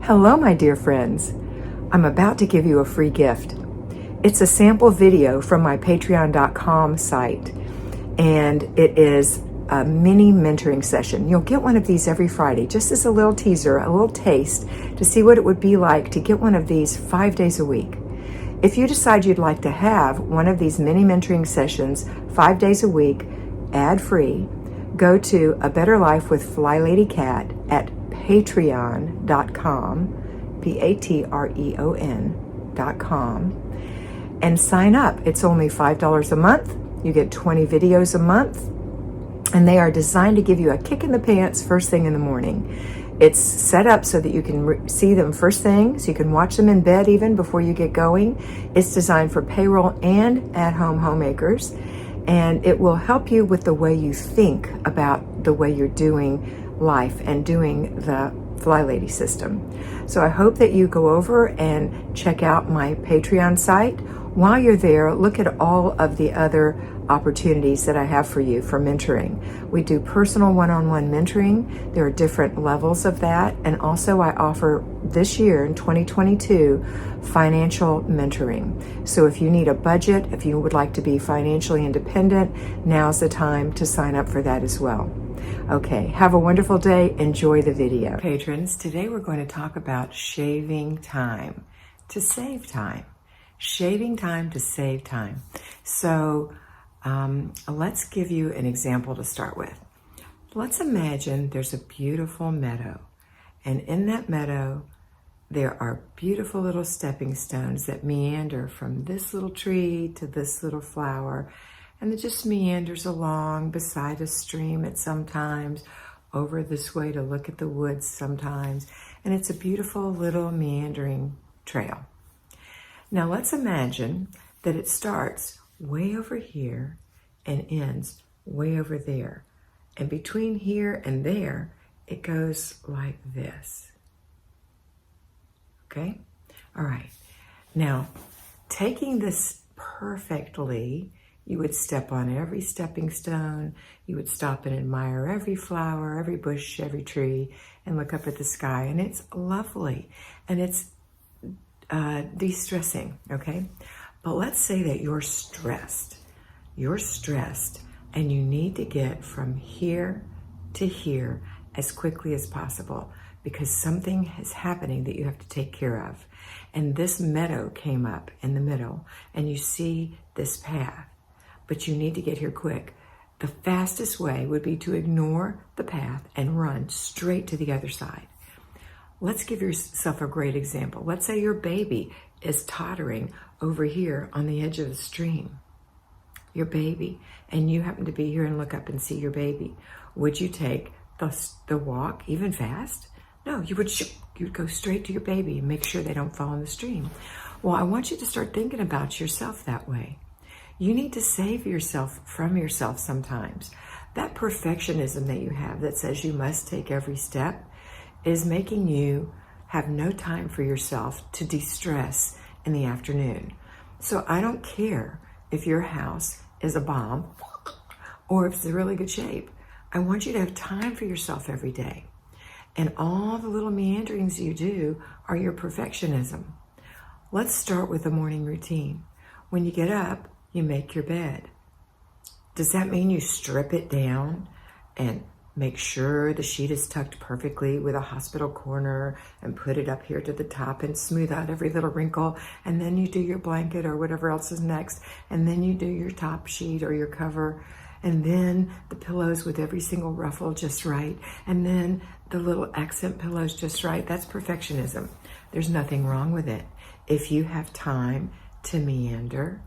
Hello, my dear friends. I'm about to give you a free gift. It's a sample video from my patreon.com site, and it is a mini mentoring session. You'll get one of these every Friday, just as a little teaser, a little taste to see what it would be like to get one of these 5 days a week. If you decide you'd like to have one of these mini mentoring sessions 5 days a week, ad-free, go to A Better Life with FlyLady Kat at patreon.com, patreon.com, and sign up. It's only $5 a month. You get 20 videos a month, and they are designed to give you a kick in the pants first thing in the morning. It's set up so that you can see them first thing, so you can watch them in bed even before you get going. It's designed for payroll and at-home homemakers, and it will help you with the way you think about the way you're doing life and doing the FlyLady system. So I hope that you go over and check out my Patreon site. While you're there, look at all of the other opportunities that I have for you for mentoring. We do personal one-on-one mentoring. There are different levels of that. And also I offer this year in 2022, financial mentoring. So if you need a budget, if you would like to be financially independent, now's the time to sign up for that as well. Okay, have a wonderful day. Enjoy the video. Patrons, today we're going to talk about shaving time to save time. Shaving time to save time. So let's give you an example to start with. Let's imagine there's a beautiful meadow, and in that meadow there are beautiful little stepping stones that meander from this little tree to this little flower, and it just meanders along beside a stream at sometimes, over this way to look at the woods sometimes, and it's a beautiful little meandering trail. Now let's imagine that it starts way over here and ends way over there. And between here and there, it goes like this. Okay? All right. Now, taking this perfectly, you would step on every stepping stone. You would stop and admire every flower, every bush, every tree, and look up at the sky. And it's lovely. And it's de-stressing, okay? But let's say that you're stressed. You're stressed and you need to get from here to here as quickly as possible because something is happening that you have to take care of. And this meadow came up in the middle and you see this path, but you need to get here quick. The fastest way would be to ignore the path and run straight to the other side. Let's give yourself a great example. Let's say your baby is tottering over here on the edge of the stream. Your baby, and you happen to be here and look up and see your baby. Would you take the walk even fast? No, you'd go straight to your baby and make sure they don't fall in the stream. Well, I want you to start thinking about yourself that way. You need to save yourself from yourself sometimes. That perfectionism that you have that says you must take every step is making you have no time for yourself to de-stress in the afternoon. So I don't care if your house is a bomb or if it's in really good shape. I want you to have time for yourself every day. And all the little meanderings you do are your perfectionism. Let's start with the morning routine. When you get up, you make your bed. Does that mean you strip it down and make sure the sheet is tucked perfectly with a hospital corner and put it up here to the top and smooth out every little wrinkle, and then you do your blanket or whatever else is next, and then you do your top sheet or your cover, and then the pillows with every single ruffle just right, and then the little accent pillows just right? That's perfectionism. There's nothing wrong with it. If you have time to meander,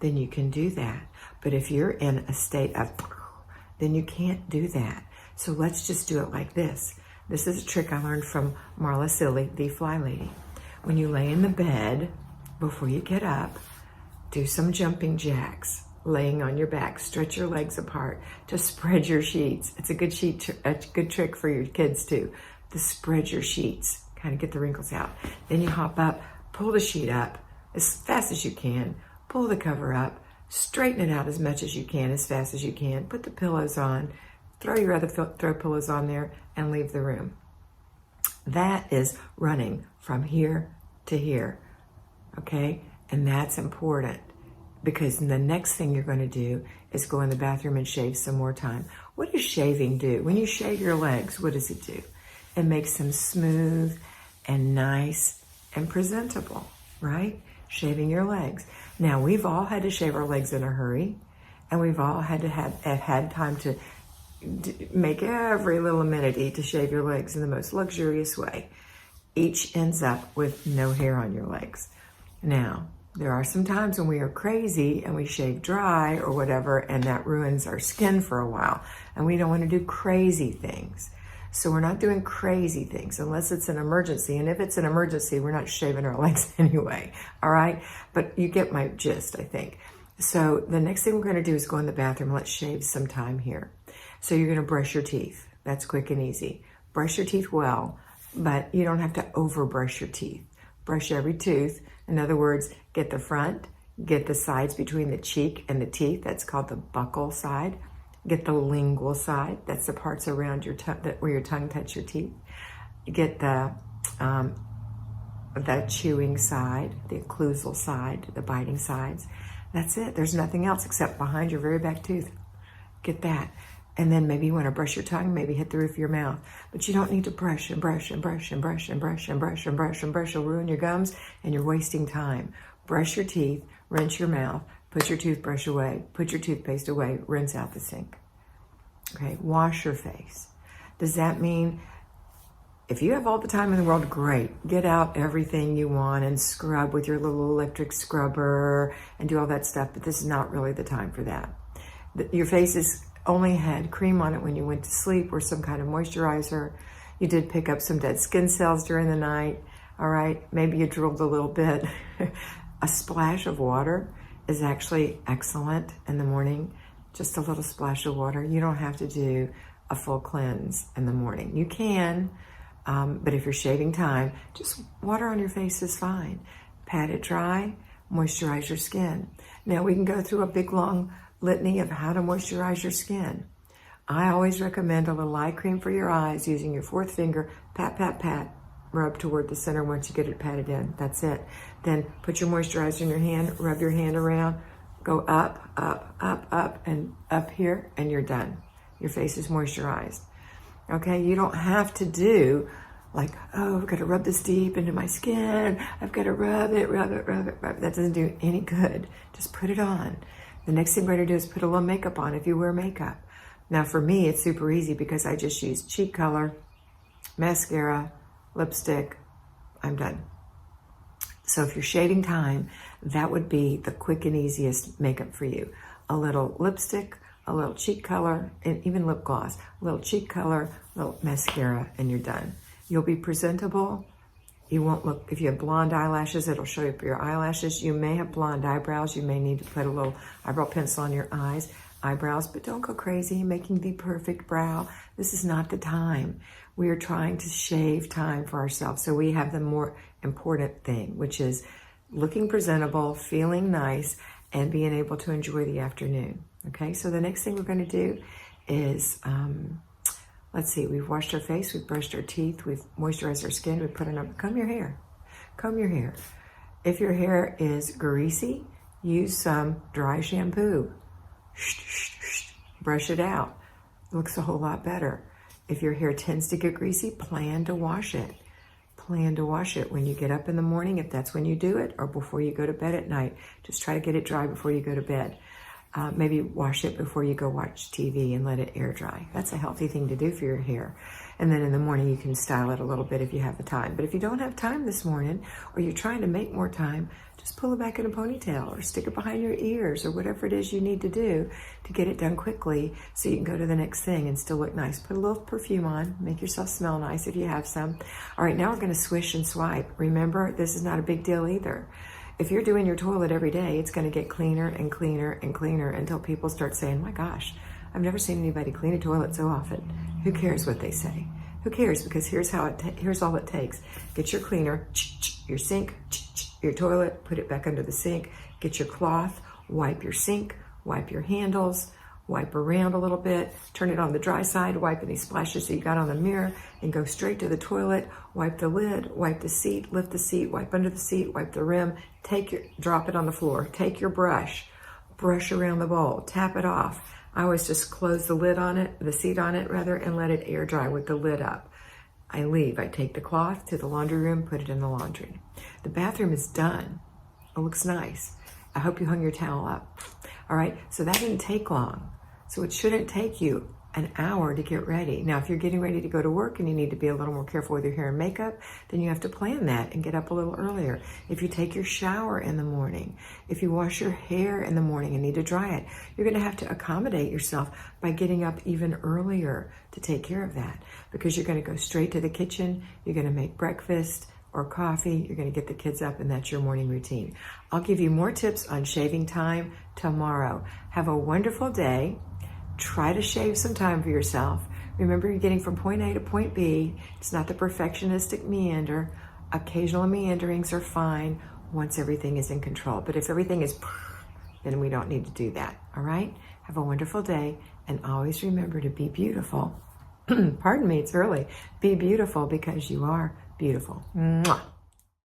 then you can do that. But if you're in a state of, then you can't do that. So let's just do it like this. This is a trick I learned from Marla Silly, the FlyLady. When you lay in the bed, before you get up, do some jumping jacks, laying on your back. Stretch your legs apart to spread your sheets. It's a good good trick for your kids too, to spread your sheets, kind of get the wrinkles out. Then you hop up, pull the sheet up as fast as you can, pull the cover up, straighten it out as much as you can, as fast as you can, put the pillows on, throw your other throw pillows on there, and leave the room. That is running from here to here, okay? And that's important because the next thing you're going to do is go in the bathroom and shave some more time. What does shaving do? When you shave your legs, what does it do? It makes them smooth and nice and presentable, right? Shaving your legs. Now, we've all had to shave our legs in a hurry, and we've all had to have had time to make every little amenity to shave your legs in the most luxurious way. Each ends up with no hair on your legs. Now, there are some times when we are crazy and we shave dry or whatever, and that ruins our skin for a while, and we don't want to do crazy things. So we're not doing crazy things unless it's an emergency, and if it's an emergency, we're not shaving our legs anyway, all right? But you get my gist, I think. So the next thing we're going to do is go in the bathroom. Let's shave some time here. So you're going to brush your teeth. That's quick and easy. Brush your teeth well, but you don't have to over brush your teeth. Brush every tooth. In other words, get the front, get the sides between the cheek and the teeth. That's called the buccal side. Get the lingual side. That's the parts around your tongue, where your tongue touches your teeth. Get the chewing side, the occlusal side, the biting sides. That's it. There's nothing else except behind your very back tooth. Get that. And then maybe you want to brush your tongue, maybe hit the roof of your mouth. But you don't need to brush and brush and brush and brush and brush and brush and brush and brush. You'll ruin your gums and you're wasting time. Brush your teeth, rinse your mouth, put your toothbrush away, put your toothpaste away, rinse out the sink. Okay, wash your face. Does that mean if you have all the time in the world, great. Get out everything you want and scrub with your little electric scrubber and do all that stuff, but this is not really the time for that. Your face is only had cream on it when you went to sleep or some kind of moisturizer. You did pick up some dead skin cells during the night. All right, maybe you drooled a little bit. A splash of water is actually excellent in the morning. Just a little splash of water. You don't have to do a full cleanse in the morning. You can, but if you're shaving time, just water on your face is fine. Pat it dry, moisturize your skin. Now we can go through a big long litany of how to moisturize your skin. I always recommend a little eye cream for your eyes using your fourth finger, pat, pat, pat, rub toward the center once you get it patted in. That's it. Then put your moisturizer in your hand, rub your hand around, go up, up, up, up, and up here, and you're done. Your face is moisturized. Okay, you don't have to do like, oh, I've got to rub this deep into my skin. I've got to rub it, rub it, rub it, rub it. That doesn't do any good. Just put it on. The next thing we're going to do is put a little makeup on if you wear makeup. Now for me, it's super easy because I just use cheek color, mascara, lipstick. I'm done. So if you're shaving time, that would be the quick and easiest makeup for you. A little lipstick, a little cheek color, and even lip gloss. A little cheek color, a little mascara, and you're done. You'll be presentable. You won't look, if you have blonde eyelashes, it'll show up your eyelashes. You may have blonde eyebrows. You may need to put a little eyebrow pencil on your eyebrows, but don't go crazy making the perfect brow. This is not the time. We are trying to shave time for ourselves. So we have the more important thing, which is looking presentable, feeling nice, and being able to enjoy the afternoon. Okay, so the next thing we're going to do is, let's see, we've washed our face, we've brushed our teeth, we've moisturized our skin, we've put on, comb your hair. Comb your hair. If your hair is greasy, use some dry shampoo. Brush it out. It looks a whole lot better. If your hair tends to get greasy, plan to wash it. Plan to wash it when you get up in the morning, if that's when you do it, or before you go to bed at night. Just try to get it dry before you go to bed. Maybe wash it before you go watch TV and let it air dry. That's a healthy thing to do for your hair. And then in the morning, you can style it a little bit if you have the time. But if you don't have time this morning, or you're trying to make more time, just pull it back in a ponytail or stick it behind your ears or whatever it is you need to do to get it done quickly so you can go to the next thing and still look nice. Put a little perfume on, make yourself smell nice if you have some. All right, now we're going to swish and swipe. Remember, this is not a big deal either. If you're doing your toilet every day, it's going to get cleaner and cleaner and cleaner until people start saying, my gosh, I've never seen anybody clean a toilet so often. Who cares what they say? Who cares? Because here's all it takes. Get your cleaner, your sink, your toilet, put it back under the sink. Get your cloth, wipe your sink, wipe your handles, wipe around a little bit, turn it on the dry side, wipe any splashes that you got on the mirror, and go straight to the toilet, wipe the lid, wipe the seat, lift the seat, wipe under the seat, wipe the rim, drop it on the floor, take your brush around the bowl, tap it off. I always just close the lid on it, the seat on it rather, and let it air dry with the lid up. I leave. I take the cloth to the laundry room, put it in the laundry. The bathroom is done. It looks nice. I hope you hung your towel up. All right, so that didn't take long. So it shouldn't take you an hour to get ready. Now, if you're getting ready to go to work and you need to be a little more careful with your hair and makeup, then you have to plan that and get up a little earlier. If you take your shower in the morning, if you wash your hair in the morning and need to dry it, you're gonna have to accommodate yourself by getting up even earlier to take care of that, because you're gonna go straight to the kitchen, you're gonna make breakfast or coffee, you're gonna get the kids up, and that's your morning routine. I'll give you more tips on shaving time tomorrow. Have a wonderful day. Try to shave some time for yourself. Remember, you're getting from point A to point B. It's not the perfectionistic meander. Occasional meanderings are fine once everything is in control. But if everything is, then we don't need to do that, all right? Have a wonderful day, and always remember to be beautiful. Pardon me, it's early. Be beautiful because you are beautiful. Mwah.